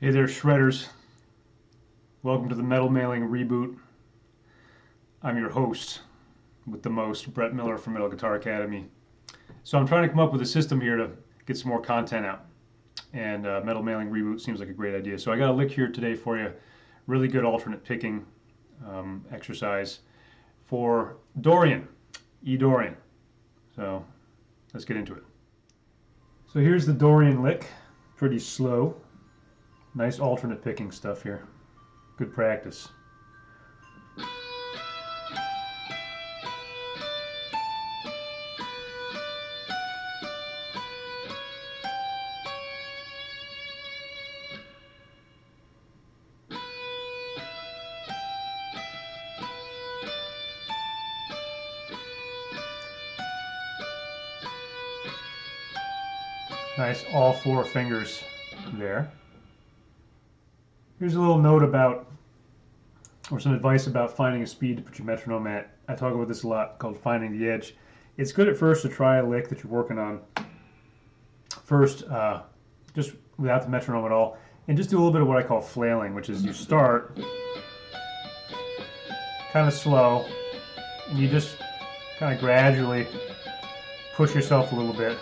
Hey there, shredders. Welcome to the Metal Mailing Reboot. I'm your host with the most, Brett Miller from Metal Guitar Academy. So I'm trying to come up with a system here to get some more content out. And Metal Mailing Reboot seems like a great idea. So I got a lick here today for you. Really good alternate picking exercise for Dorian, Dorian. So let's get into it. So here's the Dorian lick. Pretty slow. Nice alternate picking stuff here. Good practice. Nice, all four fingers there. Here's a little note about, or some advice about finding a speed to put your metronome at. I talk about this a lot, called finding the edge. It's good at first to try a lick that you're working on first, just without the metronome at all, and just do a little bit of what I call flailing, which is you start kind of slow, and you just kind of gradually push yourself a little bit.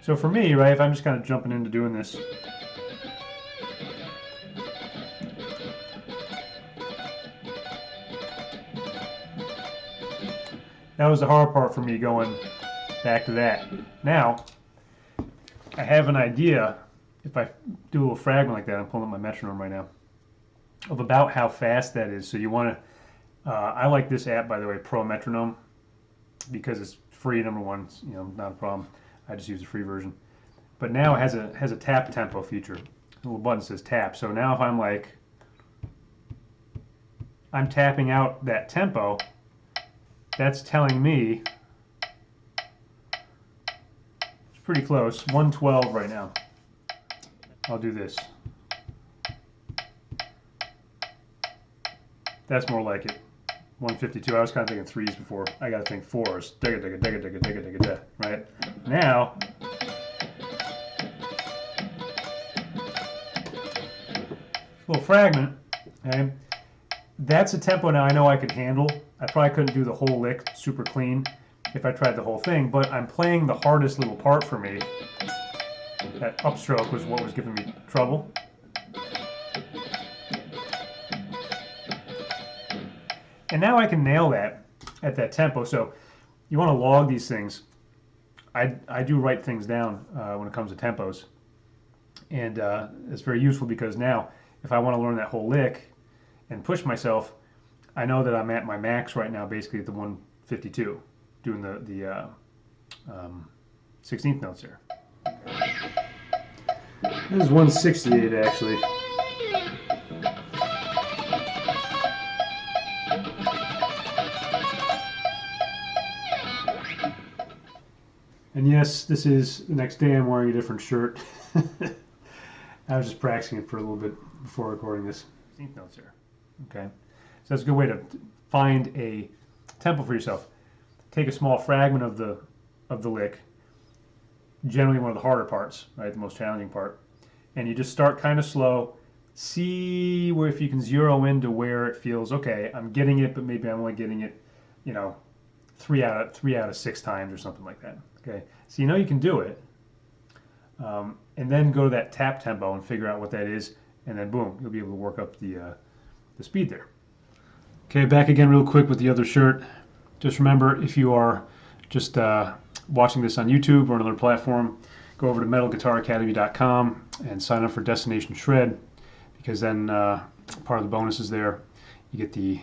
So for me, right, if I'm just kind of jumping into doing this, that was the hard part for me, going back to that. Now, I have an idea, if I do a little fragment like that, I'm pulling up my metronome right now, of about how fast that is. So you want to, I like this app, by the way, Pro Metronome, because it's free, number one, not a problem. I just use the free version. But now it has a tap tempo feature. The little button says tap. So now if I'm tapping out that tempo, that's telling me it's pretty close. 112 right now. I'll do this. That's more like it. 152. I was kind of thinking threes before. I got to think fours. Digga, digga, digga, digga, digga, digga, digga. Right? Now, little fragment. Okay? That's a tempo now I know I could handle. I probably couldn't do the whole lick super clean if I tried the whole thing, but I'm playing the hardest little part for me. That upstroke was what was giving me trouble. And now I can nail that at that tempo. So you want to log these things. I do write things down when it comes to tempos. And it's very useful because now if I want to learn that whole lick and push myself, I know that I'm at my max right now, basically at the 152, doing the 16th notes there. This is 168 actually. And yes, this is the next day I'm wearing a different shirt. I was just practicing it for a little bit before recording this. 16th notes there. Okay. So that's a good way to find a tempo for yourself. Take a small fragment of the lick, generally one of the harder parts, right, the most challenging part, and you just start kind of slow. See where if you can zero into where it feels okay. I'm getting it, but maybe I'm only getting it, 3 out of 6 times or something like that. Okay, so you can do it, and then go to that tap tempo and figure out what that is, and then boom, you'll be able to work up the speed there. Okay, back again real quick with the other shirt. Just remember, if you are just watching this on YouTube or another platform, go over to metalguitaracademy.com and sign up for Destination Shred, because then part of the bonus is there. You get the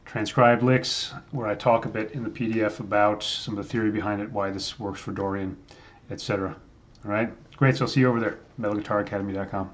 transcribed licks where I talk a bit in the PDF about some of the theory behind it, why this works for Dorian, etc. All right, great. So I'll see you over there, metalguitaracademy.com.